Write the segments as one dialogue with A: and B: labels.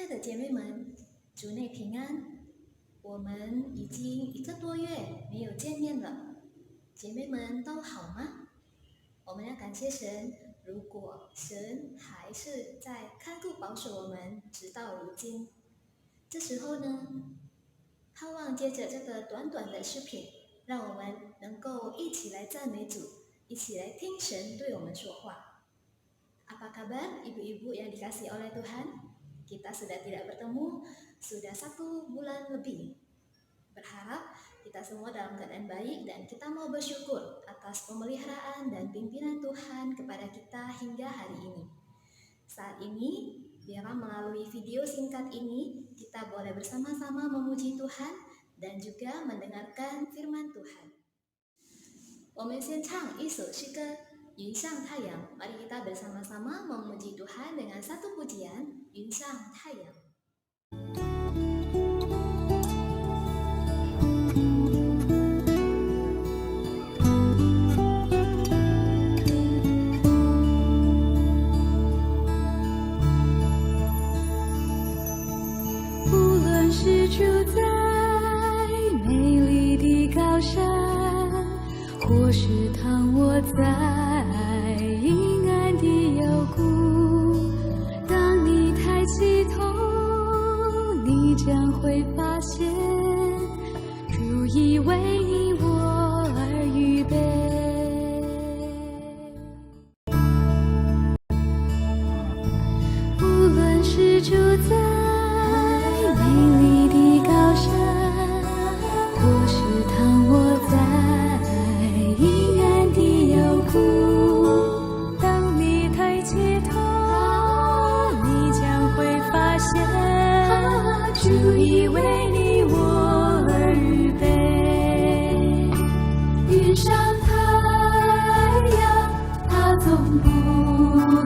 A: 爱的姐妹们，主内平安！我们已经1个多月没有见面了，姐妹们都好吗？我们要感谢神，如果神还是在看顾保守我们，直到如今。这时候呢，盼望接着这个短短的视频，让我们能够一起来赞美主，一起来听神对我们说话。Apa kabar ibu-ibu yang dikasihi oleh Tuhan? Kita sudah tidak bertemu, sudah 1 bulan lebih. Berharap kita semua dalam keadaan baik dan kita mau bersyukur atas pemeliharaan dan pimpinan Tuhan kepada kita hingga hari ini. Saat ini, biarlah melalui video singkat ini, kita boleh bersama-sama memuji Tuhan dan juga mendengarkan firman Tuhan. 我们先唱一首诗歌，云上太阳。Mari kita bersama-sama memuji Tuhan dengan satu pujian, 云上太阳。
B: 无论是住在美丽的高山，或是躺卧在阴暗的幽谷，当你抬起头，你将会发现，主已为你我而预备。无论是住在美丽的高山，或是躺卧在阴暗的幽谷，当你抬起头，你将会发现，主已为你我而预备。云上太阳，它总不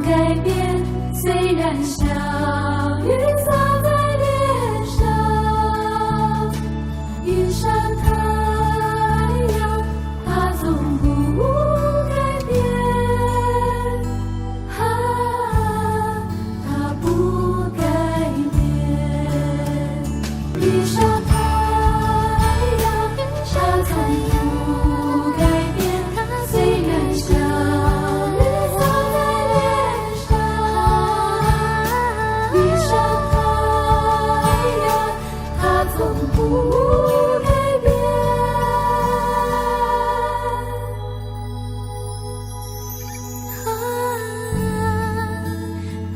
B: 改变，虽然小雨洒在脸上。云上太阳，它总不改变，它不改变。云上太阳，它从不改变，虽然小雨洒在脸上。云上太阳，它从不改变，它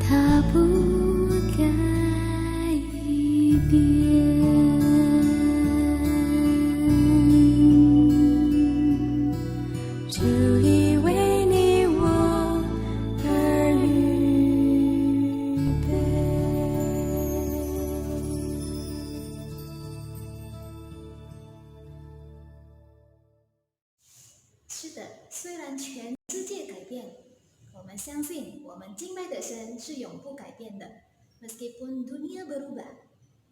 B: 不改变。主已为你我而预备。
A: 是的，虽然全世界改变，我们相信我们敬拜的神是永不改变的。Meskipun dunia berubah,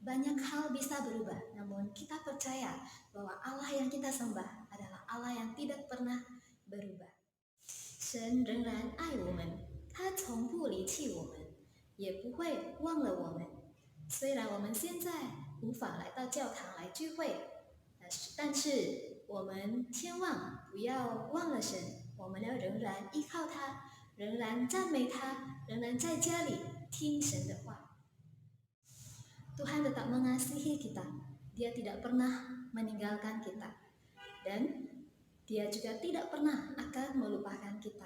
A: banyak hal bisa berubah, namun kita percaya bahwa Allah yang kita sembah adalah Allah yang tidak pernah berubah. 神仍然爱我们，他从不离弃我们，也不会忘了我们。虽然我们现在无法来到教堂来聚会，但是我们千万不要忘了神，我们要仍然依靠他，仍然赞美他，仍然在家里听神的话。Tuhan tetap mengasihi kita, Dia tidak pernah meninggalkan kita, dan Dia juga tidak pernah akan melupakan kita.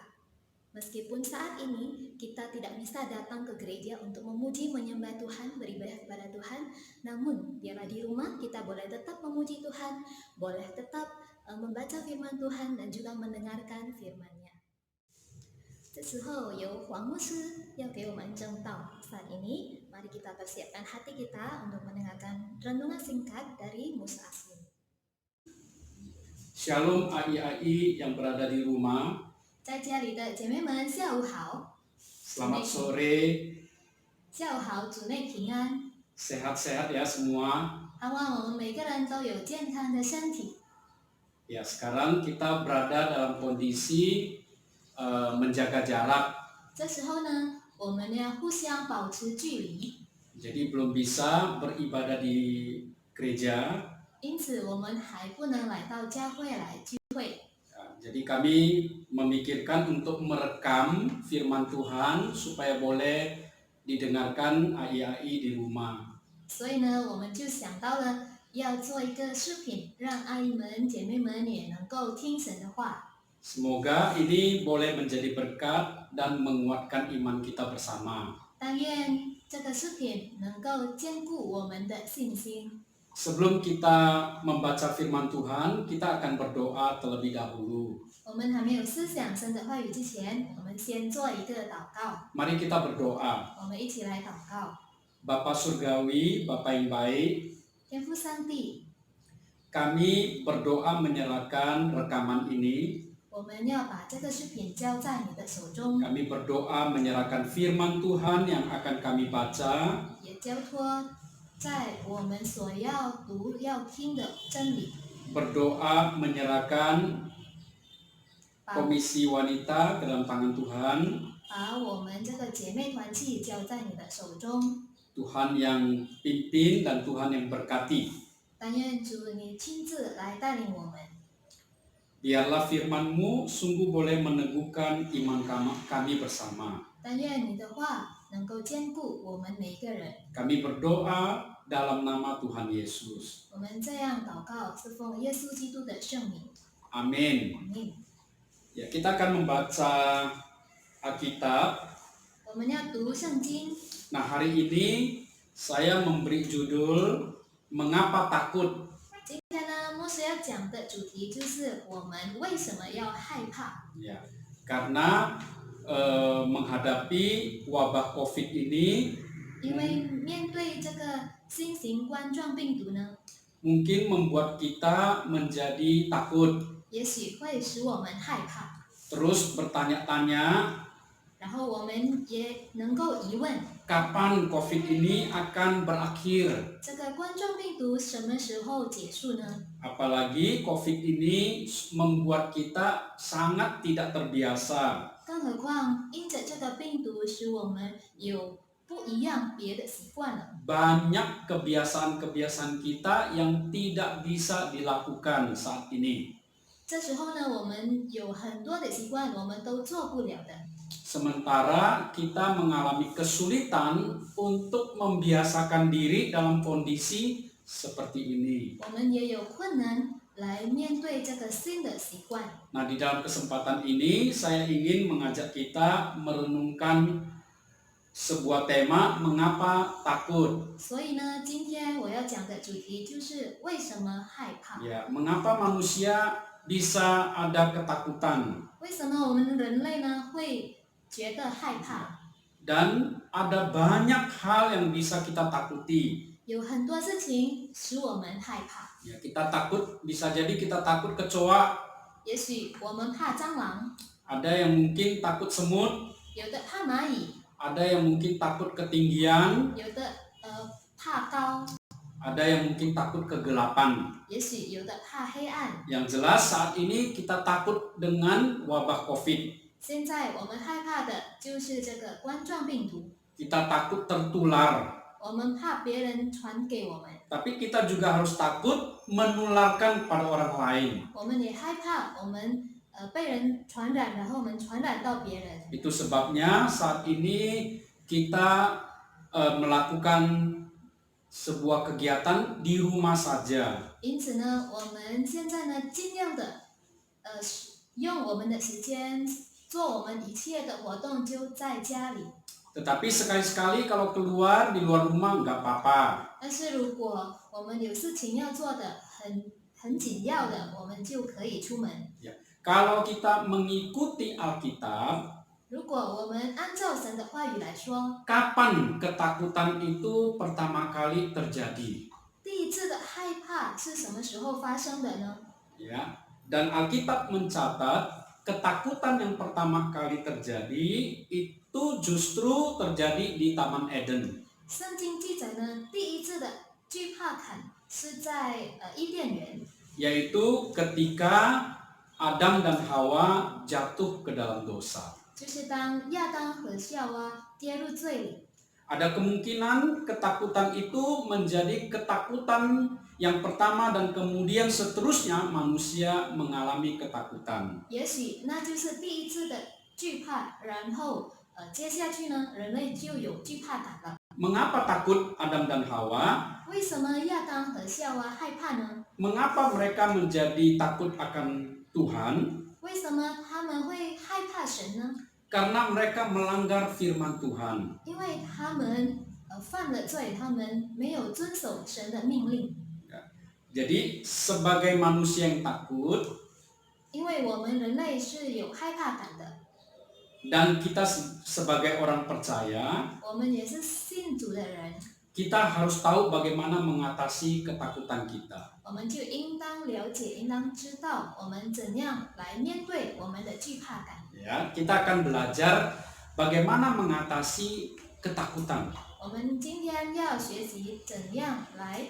A: Meskipun saat ini kita tidak bisa datang ke gereja untuk memuji menyembah Tuhan, beribadah kepada Tuhan, namun biarlah di rumah kita boleh tetap memuji Tuhan, boleh tetap membaca firman Tuhan dan juga mendengarkan firman-Nya. 这时候由黄牧师要给我们正道。Saat ini, mari kita persiapkan hati kita untuk mendengarkan renungan singkat dari Musa Asli.
C: Shalom AI yang berada di rumah.
A: 在家里的姐妹们，下午好。
C: Selamat sore.
A: 下午好，主内平安。
C: Sehat-sehat ya semua.
A: 盼望我们每个人都有健康的身体。
C: Ya, sekarang kita berada dalam kondisi menjaga jarak.
A: 这时候呢，我们要互相保持距离。
C: Jadi belum bisa beribadah di gereja.
A: 因此我们还不能来到教会来聚会。
C: Jadi kami memikirkan untuk merekam firman Tuhan supaya boleh didengarkan AI-AI di rumah.
A: 所以呢，我们就想到了要做一个视频，让阿姨们、姐妹们也能够听神的话。
C: Semoga ini boleh menjadi berkat dan menguatkan iman kita bersama.
A: 但愿这个视频能够兼顾我们的信心。
C: Sebelum kita membaca firman Tuhan, kita akan berdoa terlebih dahulu.
A: 我们还没有思想神的话语之前，我们先做一个祷告。
C: Mari kita berdoa.
A: 我们一起来祷告。
C: Bapa Surgawi, Bapa yang baik,
A: 天父上帝，
C: kami berdoa menyerahkan rekaman ini.
A: 我们要把这个视频交在你的手中，
C: Kami berdoa menyerahkan firman Tuhan yang akan kami baca.
A: 也交托在我们所要读、要听的真理。
C: Berdoa menyerahkan
A: 把
C: komisi wanita ke dalam tangan Tuhan.
A: 把我们这个姐妹团契交在你的手中。
C: Tuhan yang pimpin dan Tuhan yang berkati.
A: 但愿主你亲自来带领我们。
C: Biarlah firman-Mu sungguh boleh meneguhkan iman kami bersama.
A: 但愿你的话能够兼顾我们每一个人。
C: Kami berdoa dalam nama Tuhan Yesus.
A: 我们这样祷告，是奉耶稣基督的圣名。
C: Amin.
A: 阿门。
C: Ya, kita akan membaca Alkitab.
A: 我们要读圣经。
C: Nah, hari ini saya memberi judul Mengapa Takut?
A: 今天呢，牧师要讲的主题就是我们为什么要害怕？
C: Ya, karena menghadapi wabah COVID ini
A: 因为面对这个新型冠状病毒呢，
C: mungkin membuat kita menjadi takut,
A: 也许会使我们害怕，
C: terus bertanya-tanya
A: 然后我们也能够疑问，
C: kapan COVID ini akan berakhir.
A: 这个冠状病毒什么时候结束呢？
C: Apalagi COVID ini membuat kita sangat tidak terbiasa.
A: 更何况因着这个病毒，使我们有不一样别的习惯了。
C: Banyak kebiasaan-kebiasaan kita yang tidak bisa dilakukan saat ini.
A: 这时候呢，我们有很多的习惯，我们都做不了的。
C: Sementara kita mengalami kesulitan untuk membiasakan diri dalam kondisi seperti ini.
A: 我们也有困难来面对这个新的习惯。
C: Nah, di dalam kesempatan ini saya ingin mengajak kita merenungkan sebuah tema, mengapa takut.
A: 所以呢，今天我要讲的主题就是为什么害怕？
C: Ya, mengapa manusia bisa ada ketakutan
A: 为什么我们人类呢会觉得害怕？
C: dan ada banyak hal yang bisa kita takuti.
A: 有很多事情使我们害怕。
C: Ya, kita takut, bisa jadi kita takut kecoa,
A: 也许我们怕蟑螂，
C: ada yang mungkin takut semut,
A: 有的怕蚂蚁，
C: ada yang mungkin takut ketinggian,
A: 有的怕高，
C: ada yang mungkin takut kegelapan.
A: 也许有的怕黑暗。
C: Yang jelas saat ini kita takut dengan wabah COVID.
A: 现在我们害怕的就是这个冠状病毒，
C: Kita takut tertular,
A: 我们怕别人传给我们，
C: tapi kita juga harus takut menularkan pada orang lain.
A: 我们也害怕我们被人传染，然后我们传染到别人。
C: Itu sebabnya saat ini kita melakukan sebuah kegiatan di rumah saja.
A: 因此呢，我们现在呢，尽量的用我们的时间做我们一切的活动，就在家里。
C: Tetapi sekali-sekali kalau keluar di luar rumah nggak apa-apa.
A: 但是如果我们有事情要做的很紧要的，我们就可以出门。
C: Kalau kita mengikuti Alkitab,
A: 如果我们按照神的话语来说，
C: kapan ketakutan itu pertama kali terjadi?
A: 第一次的害怕是什么时候发生的呢？
C: Ya, dan Alkitab mencatat ketakutan yang pertama kali terjadi itu justru terjadi di Taman Eden.
A: 圣经记载呢，第一次的惧怕感是在伊甸园，
C: Yaitu ketika Adam dan Hawa jatuh ke dalam dosa.
A: 就是当亚当和夏娃跌入罪里，
C: Ada kemungkinan ketakutan itu menjadi ketakutan yang pertama dan kemudian seterusnya manusia mengalami ketakutan.
A: 也许那就是第一次的惧怕，然后接下去呢，人类就有惧怕感了。
C: Mengapa takut Adam dan Hawa?
A: 为什么亚当和夏娃害怕呢？
C: Mengapa mereka menjadi takut akan Tuhan?
A: 为什么他们会害怕神呢？
C: Karena mereka melanggar firman Tuhan.
A: 因为他们犯了罪，他们没有遵守神的命令。
C: Jadi sebagai manusia yang takut
A: 因为我们人类是有害怕感的，
C: dan kita sebagai orang percaya,
A: 我们也是信主的人，
C: kita harus tahu bagaimana mengatasi ketakutan kita.
A: 我们就应当了解，应当知道我们怎样来面对我们的惧怕感。
C: Ya, kita akan belajar bagaimana mengatasi ketakutan.
A: 我们今天要学习怎样来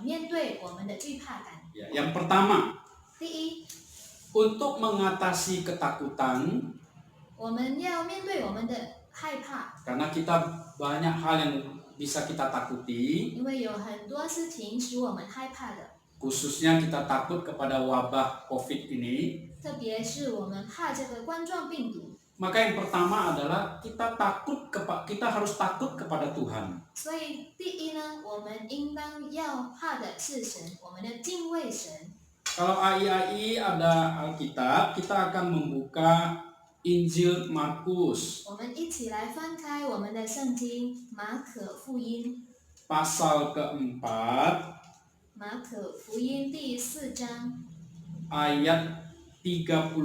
A: 面对我们的惧怕感。
C: Ya, yang pertama,
A: 第一，
C: untuk mengatasi ketakutan,
A: 我们要面对我们的害怕，
C: karena kita banyak hal yang bisa kita takuti,
A: 因为有很多事情使我们害怕的，
C: khususnya kita takut kepada wabah COVID ini.
A: 特别是我们怕这个冠状病毒。
C: Maka yang pertama adalah kita harus takut kepada Tuhan.
A: 所以第一呢，我们应当要怕的是神，我们的敬畏神。
C: Kalau AI ada Alkitab, kita akan membuka Injil Markus
A: 我们一起来翻开我们的圣经马可福音，
C: pasal keempat
A: 马可福音第4章
C: ayat 35,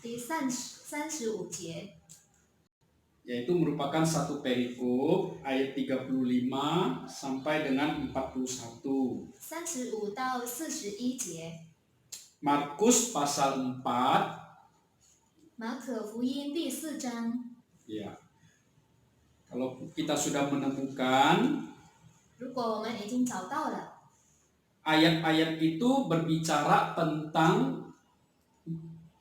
A: 第35节，
C: yaitu merupakan satu perikop ayat 35 sampai dengan 41.
A: 35到41节，
C: Markus pasal 4,
A: 马可福音第4章。
C: ya. Kalau kita sudah menemukan,
A: 如果我们已经找到了，
C: ayat-ayat itu berbicara tentang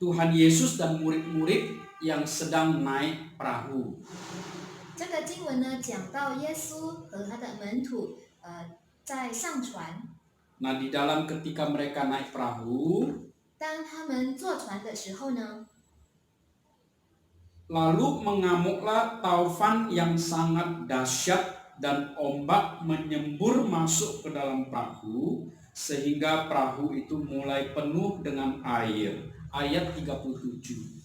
C: Tuhan Yesus dan murid-murid yang sedang naik perahu.
A: 这个经文呢讲到耶稣和他的门徒在上船，
C: Nah, di dalam ketika mereka naik perahu,
A: 当他们坐船的时候呢，
C: lalu mengamuklah taufan yang sangat dahsyat dan ombak menyembur masuk ke dalam perahu sehingga perahu itu mulai penuh dengan air. Ayat 37.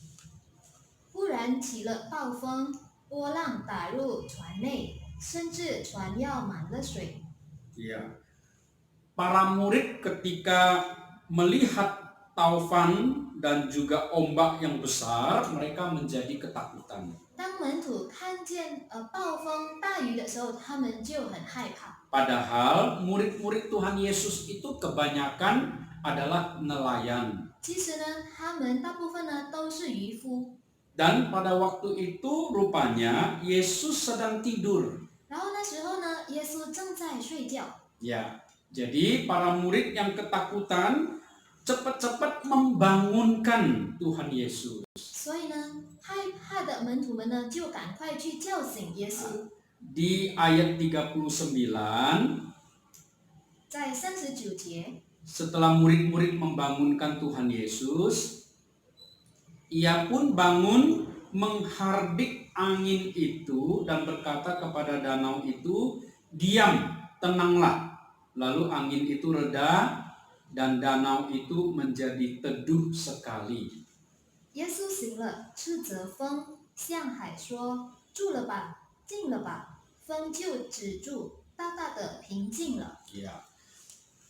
A: 忽然起了暴风，波浪打入船内，甚至船要满了水。
C: Ya. Para murid ketika melihat taufan dan juga ombak yang besar, mereka menjadi ketakutan.
A: 当门徒看见暴风大雨的时候，他们就很害怕。
C: Padahal murid-murid Tuhan Yesus itu kebanyakan adalah nelayan.
A: 其实呢，他们大部分呢都是渔夫。
C: Dan pada waktu itu rupanya Yesus sedang tidur.
A: 然后那时候呢，耶稣正在睡觉。
C: Ya, jadi para murid yang ketakutan cepat-cepat membangunkan Tuhan Yesus.
A: 所以呢，害怕的门徒们呢就赶快去叫醒耶稣。
C: Di ayat 39,
A: 在39节，
C: setelah murid-murid membangunkan Tuhan Yesus, ia pun bangun menghardik angin itu dan berkata kepada danau itu, "Diam, tenanglah." Lalu angin itu reda dan danau itu menjadi teduh sekali.
A: 耶稣醒了，斥责风，向海说：“住了吧，静了吧。”风就止住，大大的平静了。
C: Ya.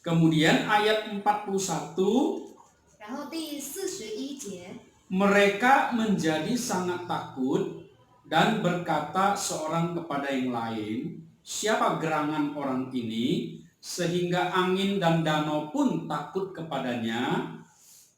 C: Kemudian ayat 41,
A: 然后第41节，
C: mereka menjadi sangat takut dan berkata seorang kepada yang lain, "Siapa gerangan orang ini sehingga angin dan danau pun takut kepadanya?"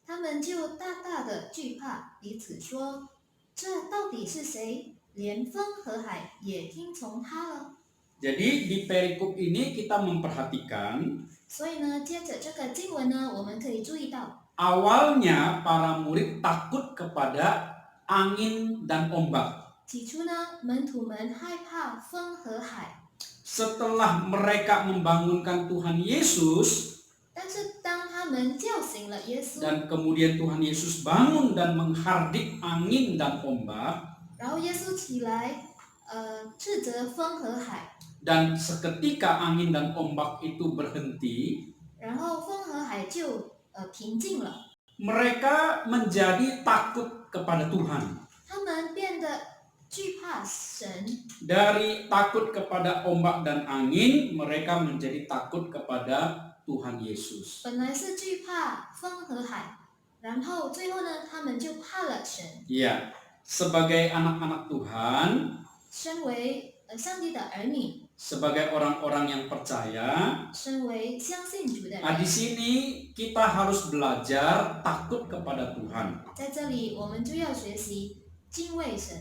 A: 他们就大大的惧怕，彼此说：“这到底是谁？连风和海也听从他了。”
C: Jadi di perikop ini kita memperhatikan
A: 所以呢，接着这个经文呢，我们可以注意到，
C: awalnya para murid takut kepada angin dan ombak.
A: 起初呢，门徒们害怕风和海，
C: Setelah mereka membangunkan Tuhan Yesus
A: 但是当他们叫醒了耶稣，
C: dan kemudian Tuhan Yesus bangun dan menghardik angin dan ombak,
A: 然后耶稣起来，斥责风和海，
C: dan seketika angin dan ombak itu berhenti,
A: 然后风和海就平静了，
C: mereka menjadi takut kepada Tuhan.
A: 他们变得惧怕神。
C: Dari takut kepada ombak dan angin, mereka menjadi takut kepada Tuhan Yesus.
A: 本来是惧怕风和海，然后最后呢，他们就怕了神。
C: Ya, sebagai anak-anak Tuhan,
A: 身为上帝的儿女，
C: sebagai orang-orang yang percaya,
A: 身为相信主的
C: di
A: 人，
C: sini kita harus belajar takut kepada Tuhan.
A: 在这里我们就要学习敬畏神。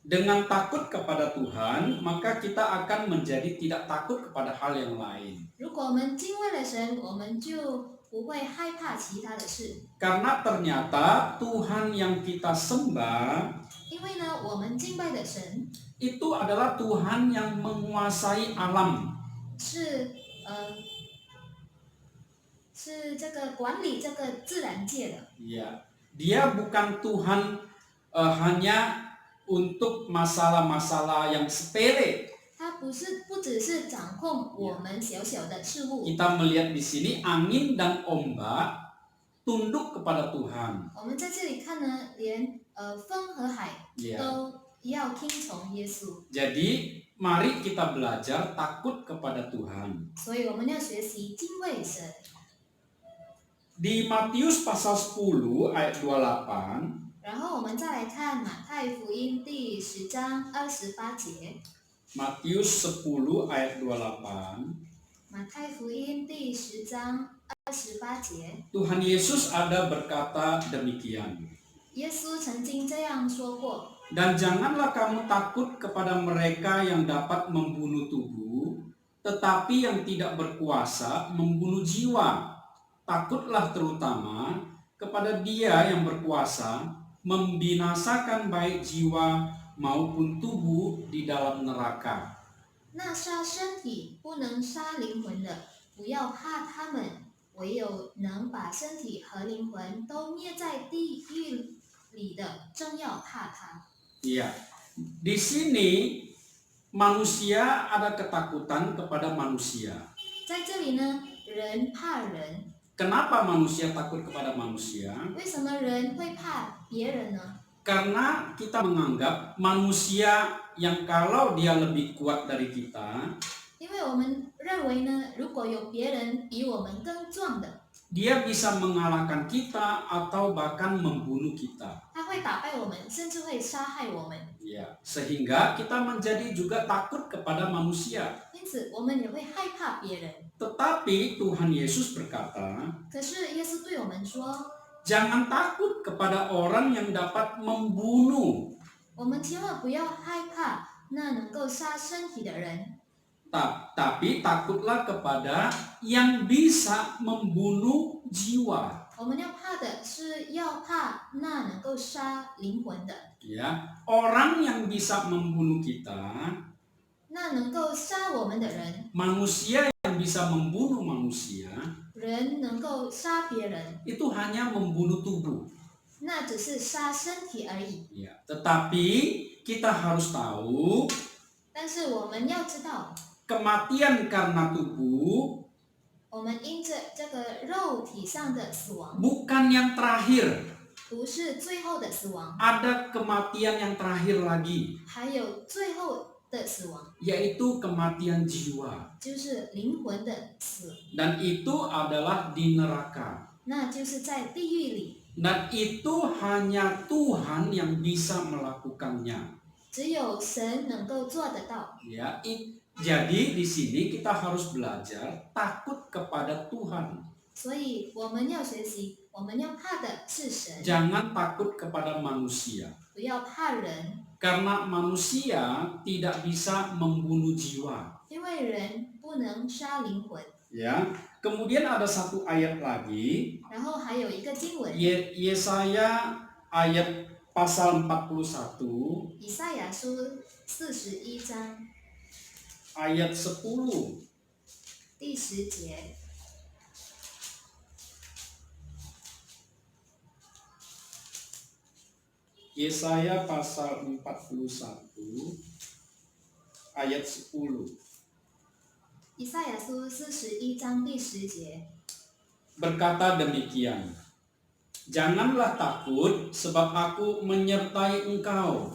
C: Dengan takut kepada Tuhan, maka kita akan menjadi tidak takut kepada hal yang lain.
A: 如果我们敬畏了神，我们就不会害怕其他的事，
C: Karena ternyata Tuhan yang kita sembah
A: 因为呢，我们敬拜的神
C: itu adalah Tuhan yang menguasai alam.
A: 是这个管理这个自然界的。
C: Ya, dia bukan Tuhan hanya untuk masalah-masalah yang sepele.
A: 它不只是掌控我们小小的事物，
C: Kita melihat di sini angin dan ombak tunduk kepada Tuhan.
A: 我们在这里看呢，连风和海
C: Ya.
A: 都要听从耶稣，
C: Jadi, mari kita belajar takut kepada Tuhan.
A: 所以我们要学习敬畏神。
C: Di Matius pasal 10 ayat 28,
A: 然后我们再来看马太福音第10章28节，
C: Matius 10 ayat 28,
A: 马太福音第10章28节，
C: Tuhan Yesus ada berkata demikian.
A: 耶稣曾经这样说过：
C: Dan janganlah kamu takut kepada mereka yang dapat membunuh tubuh, tetapi yang tidak berkuasa membunuh jiwa. Takutlah terutama kepada Dia yang berkuasa membinasakan baik jiwa maupun tubuh di dalam neraka.
A: 那杀身体不能杀灵魂的，不要怕他们，唯有能把身体和灵魂都灭在地狱里的，正要怕他。
C: Iya, di sini manusia ada ketakutan kepada manusia.
A: 在这里呢，人怕人，
C: Kenapa manusia takut kepada manusia?
A: 为什么人会怕别人呢？
C: Karena kita menganggap manusia yang kalau dia lebih kuat dari kita,
A: 因为我们认为呢，如果有别人比我们更壮的，
C: dia bisa mengalahkan kita atau bahkan membunuh kita.
A: 他会打败我们，甚至会杀害我们。
C: Ya, sehingga kita menjadi juga takut kepada manusia.
A: 因此，我们也会害怕别人。
C: Tetapi Tuhan Yesus berkata,
A: 可是耶稣对我们说，
C: jangan takut kepada orang yang dapat membunuh.
A: 我们千万不要害怕那能够杀身体的人，
C: Tapi takutlah kepada yang bisa membunuh jiwa.
A: 我们要怕的是要怕那能够杀灵魂的，
C: Ya, orang yang bisa membunuh kita,
A: 那能够杀我们的人，
C: manusia yang bisa membunuh manusia,
A: 人能够杀别人，
C: itu hanya membunuh tubuh.
A: 那只是杀身体而已。
C: Ya, tetapi kita harus tahu
A: 但是我们要知道，
C: kematian karena tubuh
A: 我们因着这个肉体上的死亡，
C: bukan yang terakhir.
A: 不是最后的死亡，
C: Ada kematian yang terakhir lagi,
A: 还有最后的死亡，
C: yaitu kematian jiwa.
A: 就是灵魂的死，
C: Dan itu adalah di neraka.
A: 那就是在地狱里，
C: Dan itu hanya Tuhan yang bisa melakukannya.
A: 只有神能够做得到。
C: Ya, jadi di sini kita harus belajar takut kepada Tuhan.
A: 所以我们要学习，我们要怕的是神，
C: Jangan takut kepada manusia.
A: 不要怕人，
C: Karena manusia tidak bisa membunuh jiwa.
A: 因为人不能杀灵魂。
C: Ya. Kemudian ada satu ayat lagi,
A: 然后还有一个经文，
C: Yesaya ayat pasal 41
A: 以赛亚书41章
C: ayat 10.
A: 第10节。
C: Yesaya pasal 41 ayat 10.
A: 以赛亚书41章第10节
C: Berkata demikian, janganlah takut sebab aku menyertai engkau.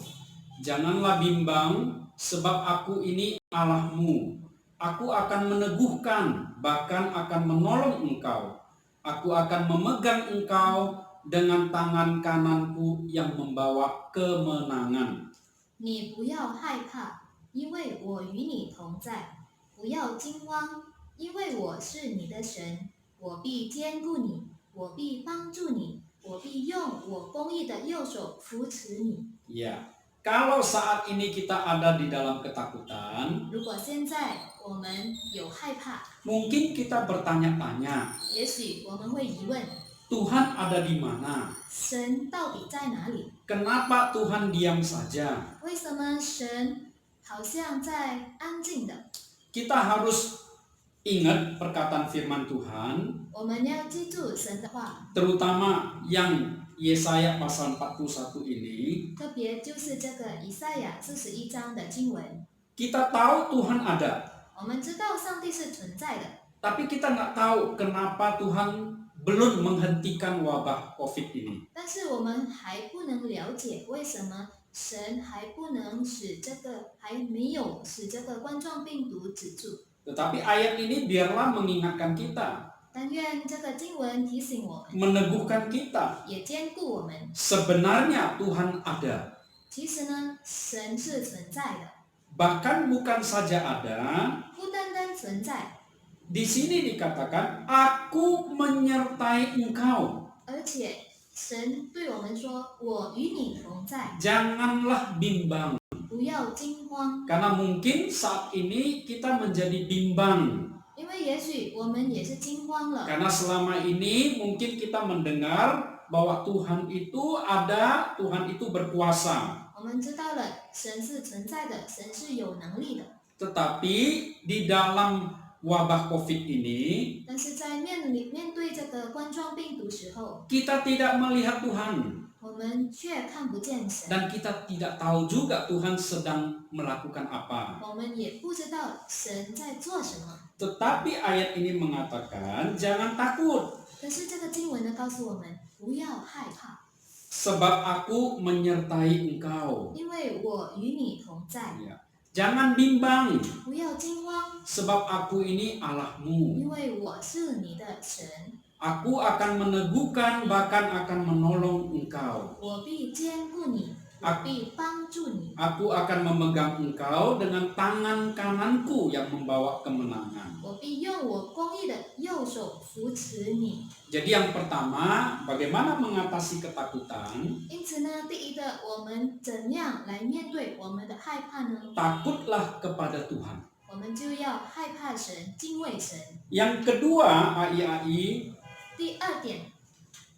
C: Janganlah bimbang sebab aku ini Allahmu. Aku akan meneguhkan, bahkan akan menolong engkau. Aku akan memegang engkau dengan tangan kananku yang membawa kemenangan.
A: 你不要害怕，因为我与你同在；不要惊慌，因为我是你的神。我必坚固你，我必帮助你，我必用我公义的右手扶持你。
C: Ya, kalau saat ini kita ada di dalam ketakutan,
A: 如果现在我们有害怕，
C: mungkin kita bertanya-tanya,
A: 也许我们会疑问：
C: Tuhan ada di mana?
A: 神到底在哪里？
C: Kenapa Tuhan diam saja?
A: 为什么神好像在安静的？
C: Kita harus ingat perkataan firman Tuhan,
A: 我们要记住神的话，
C: terutama yang Yesaya pasal 41 ini.
A: 特别就是这个以赛亚41章的经文。
C: Kita tahu Tuhan ada,
A: 我们知道上帝是存在的，
C: tapi kita nggak tahu kenapa Tuhan belum menghentikan wabah COVID ini.
A: 但是我们还不能了解为什么神还不能还没有使这个冠状病毒止住。
C: Tetapi ayat ini biarlah mengingatkan kita,
A: 但愿这个经文提醒我们，
C: meneguhkan kita.
A: 也坚固我们。
C: Sebenarnya Tuhan ada.
A: 其实呢，神是存在的，
C: Bahkan bukan saja ada,
A: 不单单存在，
C: di sini dikatakan, aku menyertai engkau.
A: 而且神对我们说：“我与你同在，
C: Janganlah bimbang.
A: 不要惊慌。
C: Karena mungkin saat ini kita menjadi bimbang. ”
A: 因为也许我们也是惊慌了，
C: Karena selama ini mungkin kita mendengar bahwa Tuhan itu ada, Tuhan itu berkuasa.
A: 我们知道了神是存在的，神是有能力的。
C: Tetapi di dalam wabah COVID ini,
A: 但是在面对这个冠状病毒时候，
C: kita tidak melihat Tuhan.
A: 我们却看不见神，
C: Dan kita tidak tahu juga Tuhan sedang melakukan apa.
A: 我们也不知道神在做什么。
C: Tetapi ayat ini mengatakan, jangan takut.
A: 可是这个经文呢，告诉我们不要害怕，
C: Sebab aku menyertai engkau.
A: 因为我与你同在。
C: Ya. Jangan bimbang.
A: 不要惊慌，
C: Sebab aku ini Allahmu.
A: 因为我是你的神，
C: Aku akan meneguhkan, bahkan akan menolong engkau.
A: 我必坚固你，我必帮助你，
C: Aku akan memegang engkau dengan tangan kananku yang membawa kemenangan.
A: 我必用我公义的右手扶持你。
C: Jadi yang pertama, bagaimana mengatasi ketakutan?
A: 因此呢，第一个，我们怎样来面对我们的害怕呢？
C: Takutlah kepada Tuhan.
A: 我们就要害怕神，敬畏神。
C: Yang kedua, AI,
A: 第二点，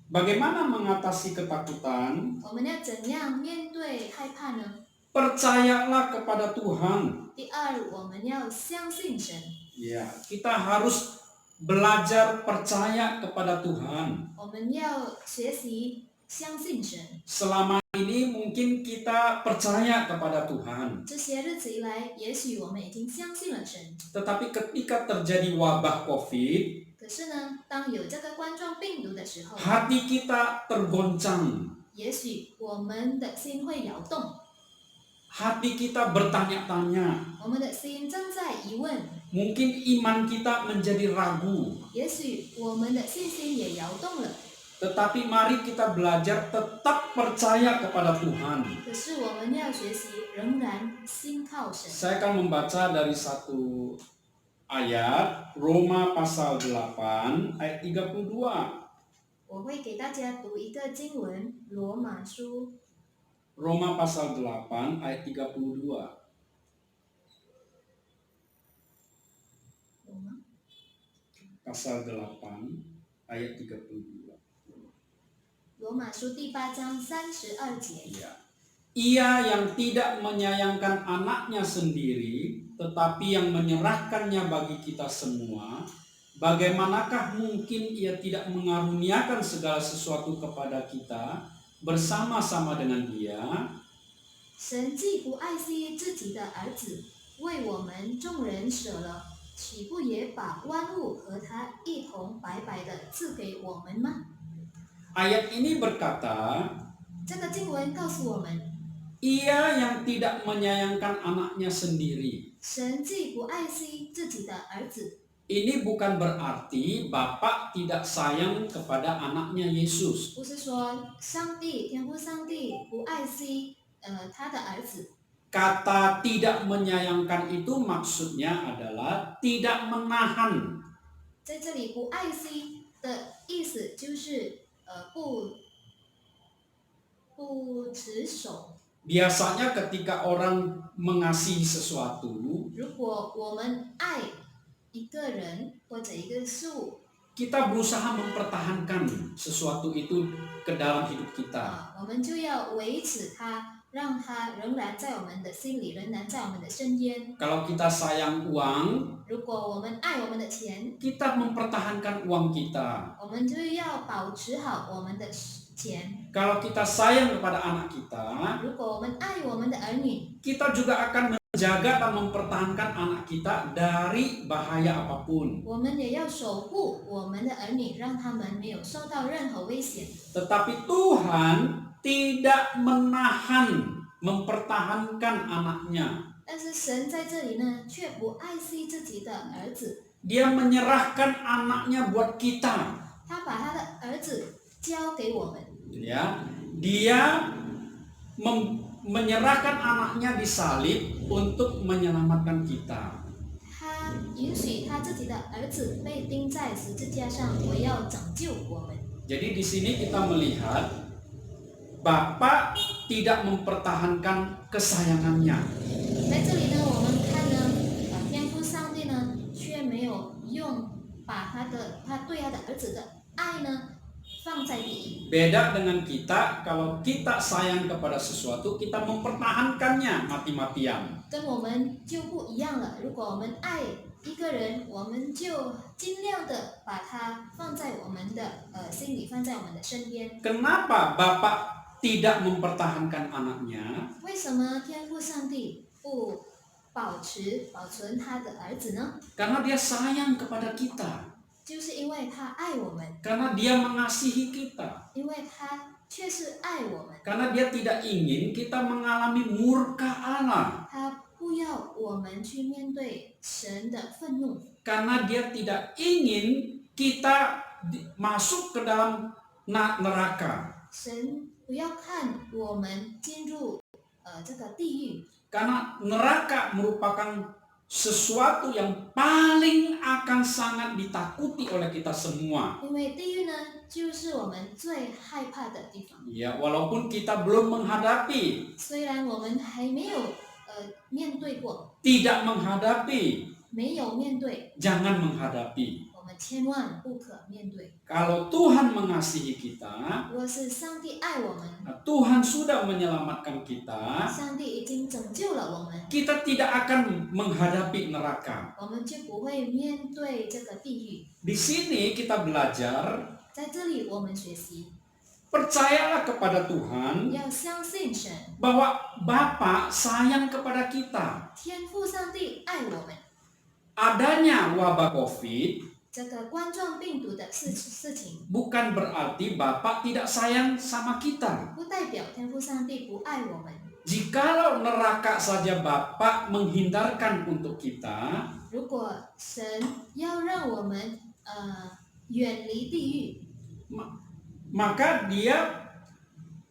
C: bagaimana mengatasi ketakutan?
A: 我们要怎样面对害怕呢？
C: Percayalah kepada Tuhan.
A: 第二，我们要相信神，
C: Ya, kita harus belajar percaya kepada Tuhan.
A: 我们要学习相信神。
C: Selama ini mungkin kita percaya kepada Tuhan.
A: 这些日子以来，也许我们已经相信了神，
C: Tetapi ketika terjadi wabah COVID,
A: 可是呢，当有这个冠状病毒的时候，
C: hati kita tergoncang.
A: 也许我们的心会摇动，
C: Hati kita bertanya-tanya.
A: 我们的心正在疑问，
C: Mungkin iman kita menjadi ragu.
A: 也许我们的信心也摇动了。
C: Tetapi mari kita belajar tetap percaya kepada Tuhan.
A: 可是我们要学习，仍然心靠神。
C: Saya akan membaca dari satu ayat, Roma pasal 8 ayat 32.
A: 我会给大家读一个经文，《罗马书》
C: Roma pasal 8 ayat 32.
A: 有吗？
C: Pasal 8 ayat 32.
A: 罗马书第8章32节，
C: Ya. Ia yang tidak menyayangkan anaknya sendiri, tetapi yang menyerahkannya bagi kita semua, bagaimanakah mungkin ia tidak mengaruniakan segala sesuatu kepada kita bersama-sama dengan dia?
A: 神既不爱惜自己的儿子，为我们众人舍了，岂不也把万物和他一同白白的赐给我们吗？
C: Ayat ini berkata,
A: 这个经文告诉我们，
C: ia yang tidak menyayangkan anaknya sendiri.
A: 神既不爱惜自己的儿子，
C: Ini bukan berarti Bapak tidak sayang kepada anaknya Yesus.
A: 不是说上帝天父上帝不爱惜他的儿子。
C: Kata tidak menyayangkan itu maksudnya adalah tidak menahan.
A: 在这里不爱惜的意思就是不持守。
C: Biasanya ketika orang mengasihi sesuatu,
A: 如果我们爱一个人或者一个事物，
C: kita berusaha mempertahankan sesuatu itu ke dalam hidup kita.
A: 我们就要维持它，让它仍然在我们的心里，仍然在我们的身边。
C: Kalau kita sayang uang,
A: 如果我们爱我们的钱，
C: kita mempertahankan uang kita.
A: 我们就要保持好我们的钱。
C: Kalau kita sayang kepada anak kita,
A: 如果我们爱我们的儿女，
C: kita juga akan menjaga dan mempertahankan anak kita dari bahaya apapun.
A: 我们也要守护我们的儿女，让他们没有受到任何危险。
C: Tetapi Tuhan tidak menahan, mempertahankan anaknya.
A: 但是神在这里呢，却不爱惜自己的儿子，
C: Dia menyerahkan anaknya buat kita.
A: 他把他的儿子交给我们，
C: Ya, dia menyerahkan anaknya di salib untuk menyelamatkan kita.
A: 他允许他自己的儿子被钉在十字架上，为要拯救我们。
C: Jadi di sini kita melihat Bapa tidak mempertahankan kesayangannya.
A: 在这里呢，我们看呢，天父上帝呢，却没有把他对他的儿子的爱呢放在第一。
C: Beda dengan kita, kalau kita sayang kepada sesuatu, kita mempertahankannya mati-matian.
A: 跟我们就不一样了。如果我们爱一个人，我们就尽量的把他放在我们的心里，放在我们的身边。
C: Kenapa Bapak tidak mempertahankan anaknya?
A: 为什么天父上帝不保存他的儿子呢？
C: Karena dia sayang kepada kita.
A: 就是因为他爱我们，
C: Karena dia mengasihi kita.
A: 因为他却是爱我们，
C: Karena dia tidak ingin kita mengalami murka Allah.
A: 他不要我们去面对神的愤怒，
C: Karena dia tidak ingin kita masuk ke dalam neraka.
A: 神不要看我们进入这个地狱，
C: Karena neraka merupakan sesuatu yang paling akan sangat ditakuti oleh kita semua.
A: 因为地狱呢，就是我们最害怕的地方。
C: Ya, walaupun kita belum menghadapi,
A: 虽然我们还没有面对过，
C: tidak menghadapi,
A: 没有面对，
C: jangan menghadapi.
A: 我们千万不可面对。
C: Kalau Tuhan mengasihi kita,
A: 如果是上帝爱我们，
C: Tuhan sudah menyelamatkan kita,
A: 上帝已经拯救了我们，
C: kita tidak akan menghadapi neraka.
A: 我们就不会面对这个地狱。
C: Di sini kita belajar,
A: 在这里，我们学习
C: percayalah kepada Tuhan
A: 要相信神，
C: bahwa Bapa sayang kepada kita.
A: 天父上帝爱我们。
C: Adanya wabah COVID
A: 这个冠状病毒的事情，
C: bukan berarti Bapa tidak sayang sama kita.
A: 不代表天父上帝不爱我们。
C: Jikalau neraka saja Bapa menghindarkan untuk kita,
A: 如果神要让我们远离地狱，
C: maka Dia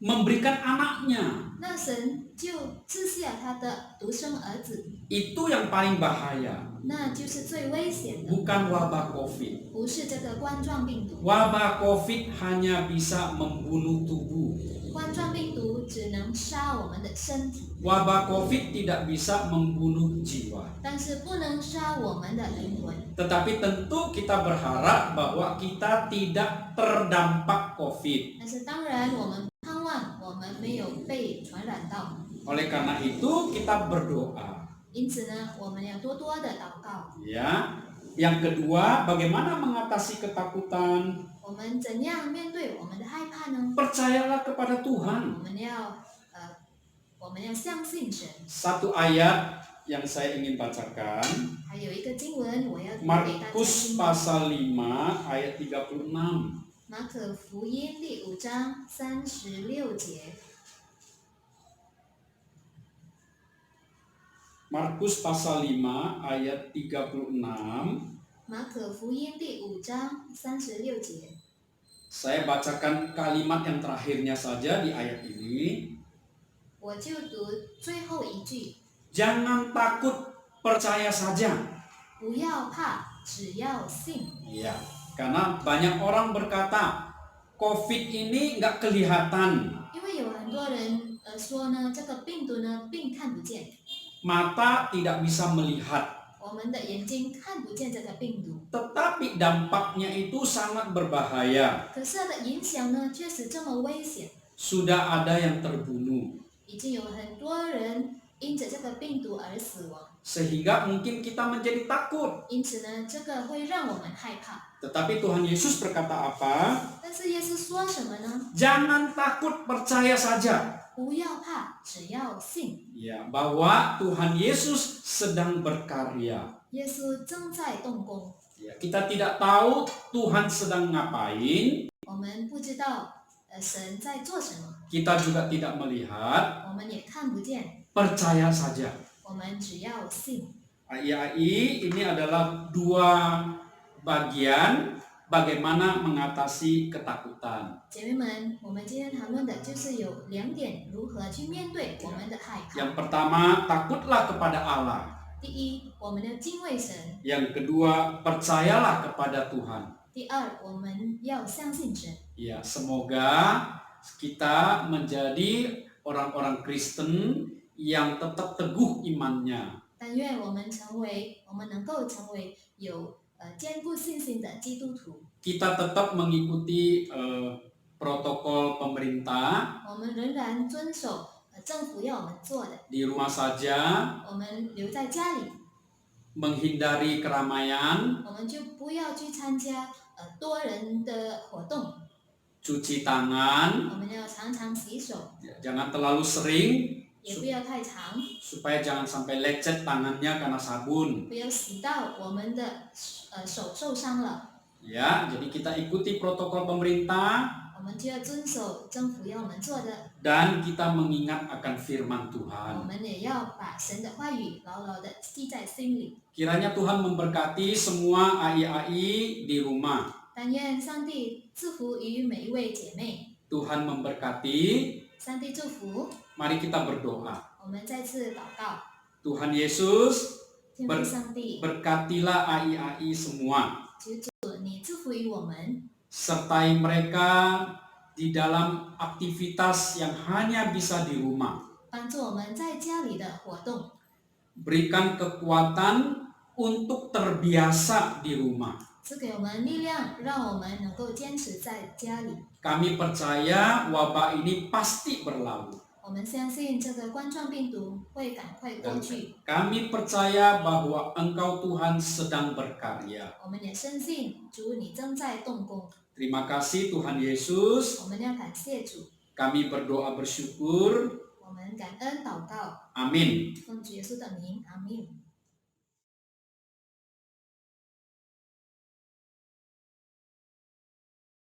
C: memberikan anaknya.
A: 那神就赐下他的独生儿子，
C: Itu yang paling bahaya,
A: 那就是最危险的，
C: bukan wabah COVID.
A: 不是这个冠状病毒。
C: Wabah COVID hanya bisa membunuh tubuh.
A: 冠状病毒只能杀我们的身体，
C: Wabah COVID tidak bisa membunuh jiwa.
A: 但是不能杀我们的灵魂。
C: Tetapi tentu kita berharap bahwa kita tidak terdampak COVID.
A: 但是当然，我们盼望我们没有被传染到。
C: Oleh karena itu kita berdoa.
A: 因此呢，我们要多多的祷告。
C: Ya. Yang kedua, bagaimana mengatasi ketakutan?
A: 我们怎样面对我们的害怕呢？
C: Percayalah kepada Tuhan.
A: 我们要相信神。
C: Satu ayat yang saya ingin bacakan,
A: 还有一个经文我要读给大家
C: Markus
A: 听。
C: pasal 5 ayat 36.
A: 马可福音第5章36节。
C: Markus pasal 5 ayat 36.
A: 马可福音第5章36节。
C: Saya bacakan kalimat yang terakhirnya saja di ayat ini.
A: 我就读最后一句：
C: Jangan takut, percaya saja.
A: 不要怕，只要信。
C: Iya, karena banyak orang berkata, COVID ini nggak kelihatan.
A: 因为有很多人说呢，这个病毒呢，并看不见，
C: Mata tidak bisa melihat.
A: 我们的眼睛看不见这个病毒，
C: Tetapi dampaknya itu sangat berbahaya.
A: 可是它的影响呢，确实这么危险。
C: Sudah ada yang terbunuh.
A: 已经有很多人因着这个病毒而死亡，
C: Sehingga mungkin kita menjadi takut.
A: 因此呢，这个会让我们害怕。
C: Tetapi Tuhan Yesus berkata apa?
A: 但是耶稣说什么呢？
C: Jangan takut, percaya saja.
A: 不要怕，只要信。
C: Ya, bahwa Tuhan Yesus sedang berkarya.
A: 耶稣正在动工，
C: Ya, kita tidak tahu Tuhan sedang ngapain.
A: 我们不知道神在做什么，
C: Kita juga tidak melihat.
A: 我们也看不见，
C: Percaya saja.
A: 我们只要信。
C: AII ini adalah dua bagian bagaimana mengatasi ketakutan.
A: 姐妹们，我们今天谈论的就是有2点，如何去面对我们的害怕。
C: Yang pertama, takutlah kepada Allah.
A: 第一，我们要敬畏神；
C: Yang kedua, percayalah kepada Tuhan.
A: 第二，我们要相信神。
C: Ya, semoga kita menjadi orang-orang Kristen yang tetap teguh imannya.
A: 但愿我们能够成为有坚固信心的基督徒。
C: Kita tetap mengikuti protokol pemerintah
A: 我们仍然遵守政府要我们做的，
C: di rumah saja,
A: 我们留在家里，
C: menghindari keramaian,
A: 我们就不要去参加多人的活动。
C: cuci tangan,
A: 我们要常常洗手，
C: jangan terlalu sering
A: 也不要太长，
C: supaya jangan sampai lecet tangannya karena sabun.
A: 不要洗到我们的手受伤了。
C: Ya, jadi kita ikuti protokol pemerintah
A: 我们就要遵守政府要我们做的，
C: dan kita mengingat akan firman
A: 我
C: Tuhan.
A: 们也要把神的话语牢牢的记在心里。
C: Kiranya Tuhan memberkati semua AII di rumah.
A: 但愿上帝祝福于每一位姐妹，
C: Tuhan memberkati.
A: 上帝祝福。
C: Mari kita berdoa.
A: 我们再次祷告，
C: Tuhan Yesus,
A: 天父上帝，
C: berkatilah AII semua.
A: 求主你祝福于我们，
C: Sertai mereka di dalam aktivitas yang hanya bisa di rumah.
A: 帮助我们在家里的活动，
C: Berikan kekuatan untuk terbiasa di rumah.
A: 赐给我们力量，让我们能够坚持在家里。
C: Kami percaya wabah ini pasti berlalu.
A: 我们相信这个冠状病毒会赶快过
C: Dan
A: 去，
C: kami percaya bahwa Engkau Tuhan sedang berkarya.
A: 我们也深信主你正在动工。
C: Terima kasih Tuhan Yesus.
A: 我们要感谢主，
C: Kami berdoa bersyukur.
A: 我们感恩祷告，
C: Amin.
A: 奉主耶稣的名，阿门。